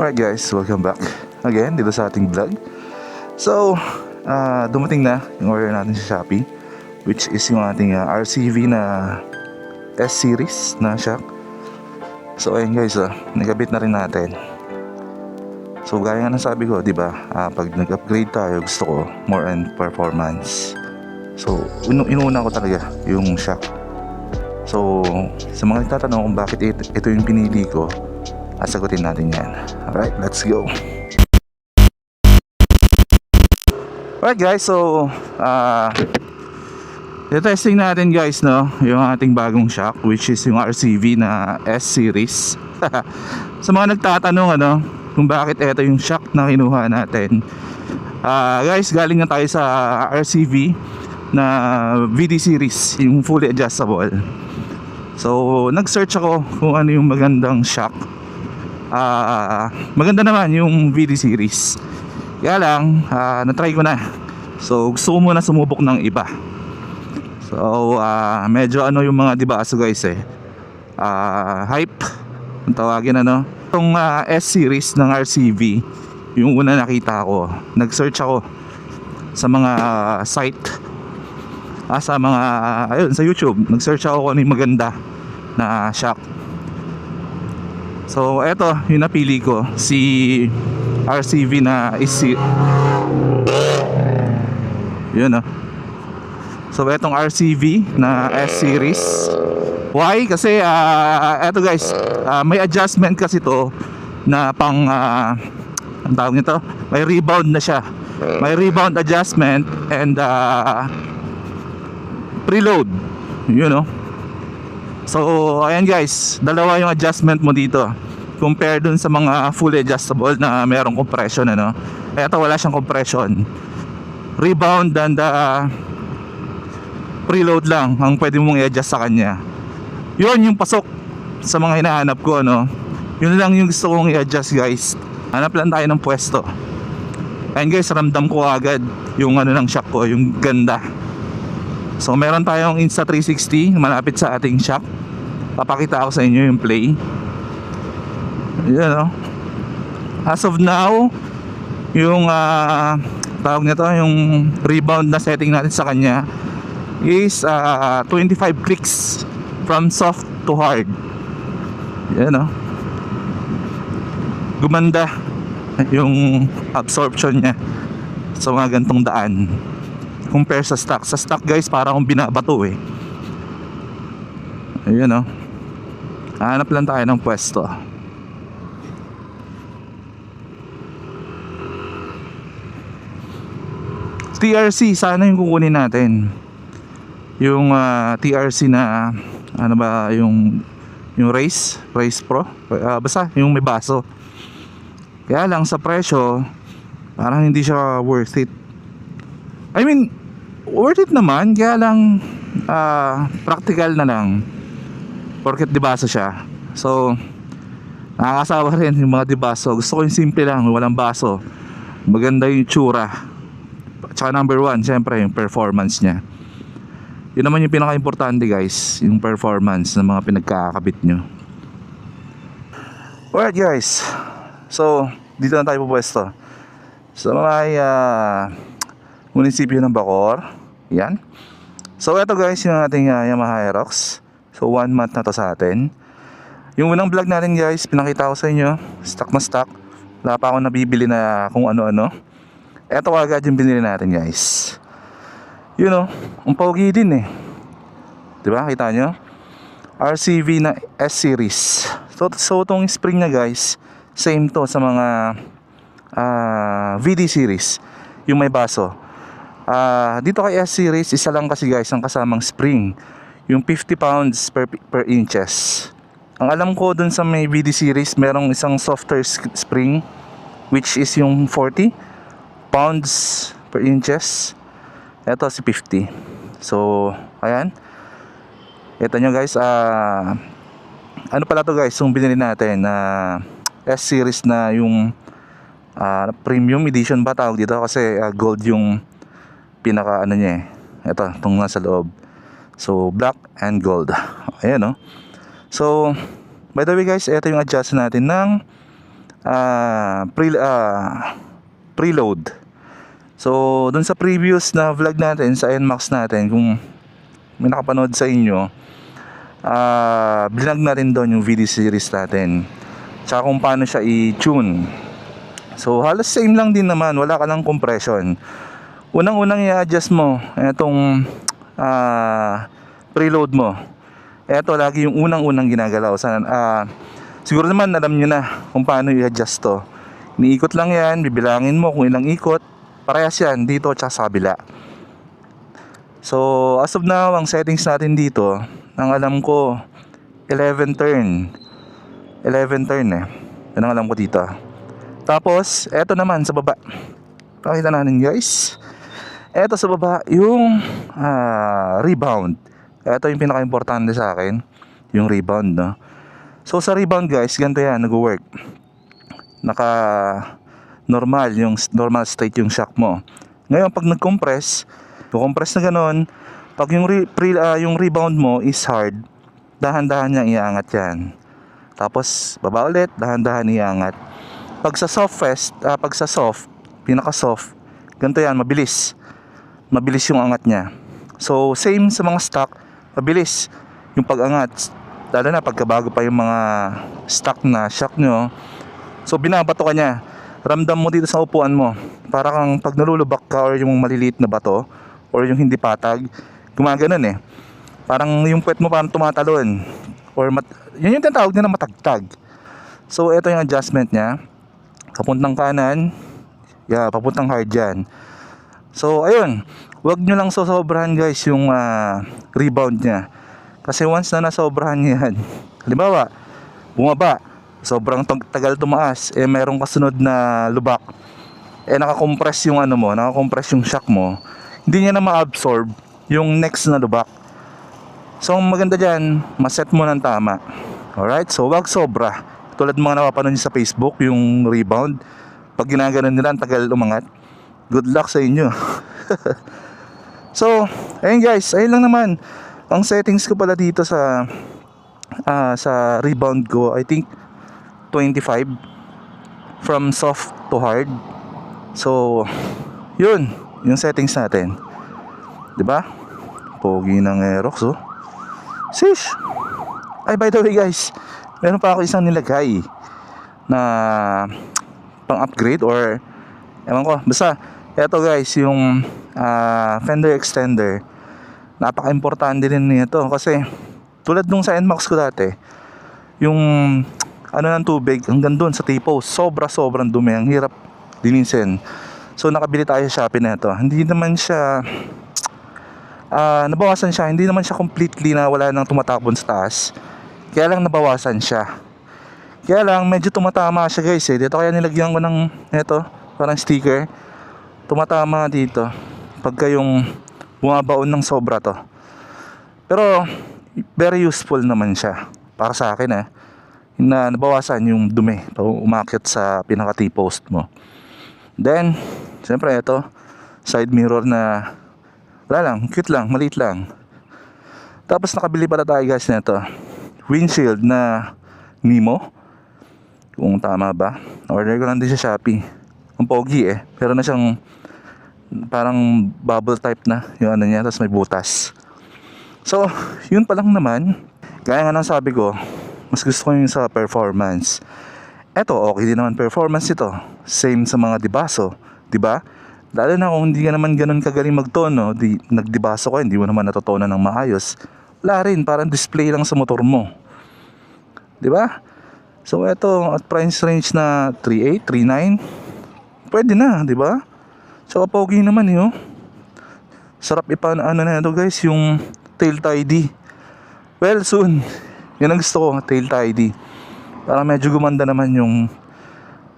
Alright guys, welcome back again dito sa ating vlog. So, dumating na yung order natin sa Shopee, which is yung ating RCV na S-Series na shock. So ayun guys, nagabit na rin natin. So gaya nga ng sabi ko, diba, pag nag-upgrade tayo, gusto ko more on performance. So inuuna ko talaga yung shock. So sa mga nagtatanong kung bakit ito yung pinili ko, sagutin natin yan. Alright, let's go. Alright guys, so testing natin guys, no, yung ating bagong shock, which is yung RCV na S-Series. Sa mga nagtatanong kung bakit ito yung shock na kinuha natin, guys, galing na tayo sa RCV na VD series, yung fully adjustable. So nag-search ako kung ano yung magandang shock. Maganda naman yung VD series, kaya lang na-try ko na. So gusto ko muna sumubok ng iba. So medyo yung mga dibaso guys, hype ang tawagin, itong S-Series ng RCV. Yung una nakita ko, nag-search ako sa mga site, sa mga sa YouTube, nag-search ako kung ano yung maganda na shock. So eto yung napili ko, si RCV na yun. So etong RCV na S-Series. Why? Kasi eto guys, may adjustment kasi to na pang ang tawag nito, may rebound na siya. May rebound adjustment and preload, So ayan guys, dalawa yung adjustment mo dito compare dun sa mga fully adjustable na merong compression. Eto wala siyang compression, rebound and preload lang ang pwede mong i-adjust sa kanya. Yun yung pasok sa mga hinahanap ko, yun lang yung gusto kong i-adjust guys. Hanap lang tayo ng pwesto. Ayan guys, ramdam ko agad yung ng shock ko, yung ganda. So meron tayong Insta360 malapit sa ating shock. Papakita ko sa inyo yung play. As of now, yung tawag nito, yung rebound na setting natin sa kanya is 25 clicks from soft to hard. Gumanda yung absorption niya sa mga gantong daan compare sa stock. Sa stock guys, parang akong binabato hanap lang tayo ng pwesto. TRC sana yung kukunin natin, yung TRC na yung Race Pro, basta yung may baso. Kaya lang sa presyo parang hindi siya worth it. I mean, worth it naman, kaya lang practical na lang porket dibaso siya. So nakakasawa rin yung mga dibaso. Gusto ko yung simple lang, walang baso, maganda yung tsura. Tsaka number one, syempre yung performance nya. Yun naman yung pinaka-importante guys, yung performance ng mga pinagkakabit nyo. Alright guys, so dito na tayo pupwesto sa may munisipyo ng Bacoor. Yan. So eto guys yung ating Yamaha Aerox. So 1 month na to sa atin. Yung unang vlog natin guys, pinakita ko sa inyo, stock na stock. Wala pa akong nabibili na kung ano-ano. Eto agad yung binili natin guys. Ang pogi din diba, kita nyo? RCV na S-Series. So itong spring na guys, same to sa mga VD series, yung may baso. Dito kay S-Series, isa lang kasi guys ang kasamang spring, yung 50 pounds per inches. Ang alam ko dun sa may VD series, merong isang softer spring, which is yung 40 pounds per inches. Ito si 50. So ayan, ito nyo guys, ano pala to guys, yung binili natin S-Series na yung premium edition ba tawag dito, kasi gold yung pinaka niya ito, itong nasa loob. So black and gold. Ayan So by the way guys, ito yung adjust natin ng preload. So dun sa previous na vlog natin sa NMAX natin, kung may nakapanood sa inyo, binag na rin doon yung VD series natin, tsaka kung paano siya i-tune. So halos same lang din naman, wala ka ng compression. Unang-unang i-adjust mo etong preload mo. Eto lagi yung unang-unang ginagalaw. Siguro naman alam nyo na kung paano i-adjust to. Iniikot lang yan, bibilangin mo kung ilang ikot. Parehas yan dito at sa kabila. So as of now, ang settings natin dito, ang alam ko 11 turn eh. Yan ang alam ko dito. Tapos eto naman sa baba, pakita natin guys. Eto sa baba yung rebound. Eto yung pinaka-importante sa akin, yung rebound, no? So sa rebound guys, ganito yan nag-work. Naka normal, yung normal state yung shock mo. Ngayon pag nag-compress, compress na ganon, pag yung rebound mo is hard, dahan-dahan niyang iangat yan. Tapos baba ulit, dahan-dahan iangat. Pag sa soft, pinaka-soft, ganito yan, mabilis yung angat niya. So same sa mga stock, mabilis yung pag-angat, lalo na pagkabago pa yung mga stock na shock nyo. So binabato ka niya, ramdam mo dito sa upuan mo, para kang pag nalulubak ka or yung maliliit na bato or yung hindi patag, gumaganon eh, parang yung puwet mo parang tumatalon or yun yung tinatawag nila na matagtag. So ito yung adjustment niya, papuntang kanan, papuntang hard yan. So ayun, wag nyo lang sosobrahan guys yung rebound niya, kasi once na nasobrahan niya yan, halimbawa bumaba, sobrang tagal tumaas, merong kasunod na lubak, nakakompress yung nakakompress yung shock mo, hindi niya na ma-absorb yung next na lubak. So ang maganda dyan, maset mo ng tama. Alright, so wag sobra. Tulad mga napapanood sa Facebook, yung rebound, pag ginaganon nila, ang tagal umangat. Good luck sa inyo. So ayun guys, ayun lang naman ang settings ko pala dito sa rebound ko. I think 25 from soft to hard. So yun yung settings natin, diba? Pogi ng Aerox, oh. Shish. Ay, by the way guys, meron pa ako isang nilagay na pang upgrade or ewan ko, basta eto guys, yung fender extender. Napaka-importante din nito kasi tulad nung sa NMAX ko dati, yung ng tubig hanggang doon sa T-post, sobrang dumi, ang hirap linisin. So nakabili tayo sa Shopee na ito. Hindi naman siya nabawasan siya, hindi naman siya completely na wala nang tumatapon sa taas, kaya lang nabawasan siya. Kaya lang medyo tumatama siya guys eh. Dito kaya nilagyan ko ng parang sticker, tumatama dito pagka yung bumabaon ng sobra to. Pero very useful naman siya para sa akin na nabawasan yung dumi pag umakyat sa pinaka T-post mo. Then siyempre ito, side mirror na wala lang, cute lang, maliit lang. Tapos nakabili pala tayo guys nito, windshield na Nemo, kung tama ba. Order ko lang din sa Shopee. Ang pogi pero na siyang parang bubble type na yung niya, tapos may butas. So yun pa lang naman. Gaya nga ng sabi ko, mas gusto ko yung sa performance. Eto okay din naman performance ito, same sa mga dibaso, diba? Lalo na kung hindi ka naman ganun kagaling magtono, nagdibaso ka, hindi mo naman natutonan ng maayos, wala rin, parang display lang sa motor mo, diba? So eto at price range na 3.8, 3.9, pwede na, diba? So pogi naman yun. Sarap na ito guys, yung tail tidy. Well soon, yun ang gusto ko, tail tidy, para medyo gumanda naman yung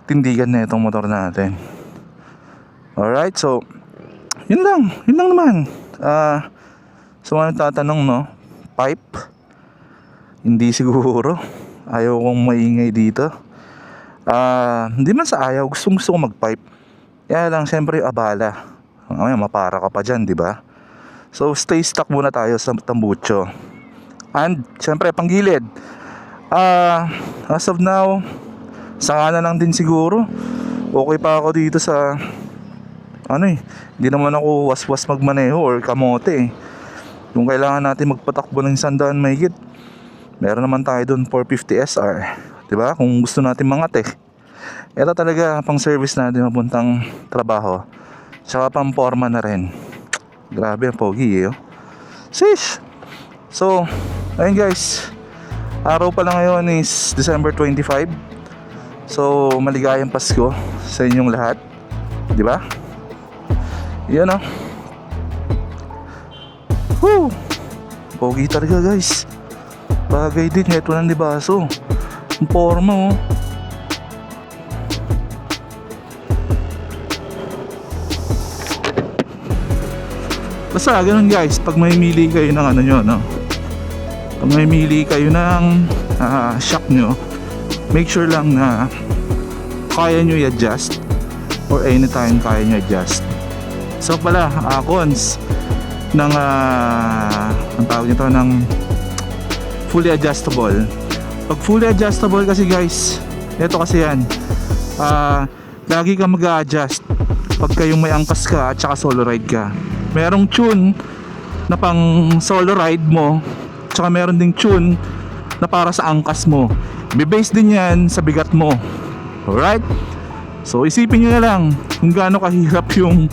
tindigan na itong motor natin. Alright, so yun lang naman. So mga tatanong, no, pipe, hindi siguro, ayaw kong maingay dito. Hindi man sa ayaw, gusto ko mag-pipe. Kaya lang syempre abala, mapara ka pa dyan, diba? So stay stuck muna tayo sa tambucho. And syempre panggilid, as of now Saka na lang din siguro. Okay pa ako dito sa ano eh, hindi naman ako waswas magmaneho or kamote eh. Kung kailangan natin magpatakbo ng 100 mahigit, meron naman tayo dun 450 SR, diba? Kung gusto natin mangate, ito talaga pang service natin mapuntang trabaho, tsaka pang forma na rin. Grabe ang pogi eh, oh. Sheesh. So ayun guys, araw pala ngayon is December 25. So maligayang Pasko sa inyong lahat, diba? Yan oh. Woo! Pogi talaga guys. Bagay din, ito ng libaso. Ang forma oh. Basta ganun guys, pag may mili kayo ng ano nyo, no? Pag may mili kayo ng shock nyo, make sure lang na kaya nyo i-adjust, or anytime kaya nyo i-adjust. So pala, cons ng ang tawag nito ng fully adjustable. Pag fully adjustable kasi guys, ito kasi yan, lagi ka mag-a-adjust pagka yung may angkas ka at saka solo ride ka. Merong tune na pang solo ride mo, tsaka meron ding tune na para sa angkas mo. Be-base din yan sa bigat mo. Alright? So isipin nyo na lang kung gaano kahirap yung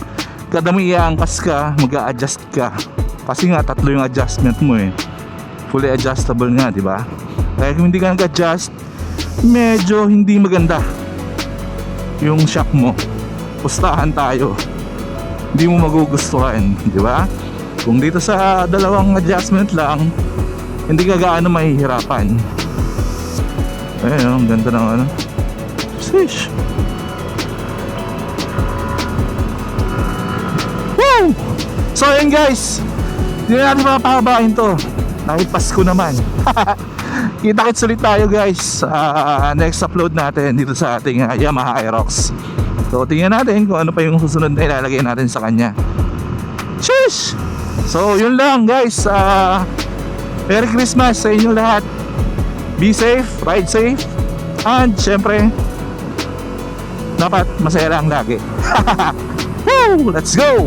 kada may iangkas ka, mag-a-adjust ka. Kasi nga 3 yung adjustment mo eh. Fully adjustable nga, di ba? Kaya kung hindi ka nag-adjust, medyo hindi maganda yung shock mo. Pustahan tayo. Hindi mo magugustuhan, di ba? Kung dito sa 2 adjustment lang, hindi ka gaano mahihirapan. Ayun, ang ganda ng ano. Sheesh. Woo! So ayun guys, hindi na natin mapapahabain to. Dahil Pasko naman. Kita-kits ulit tayo guys, next upload natin dito sa ating Yamaha Aerox. So tingnan natin kung ano pa yung susunod na ilalagay natin sa kanya. Sheesh! So yun lang guys, Merry Christmas sa inyo lahat. Be safe, ride safe, and syempre dapat masaya lang lagi. Woo! Let's go!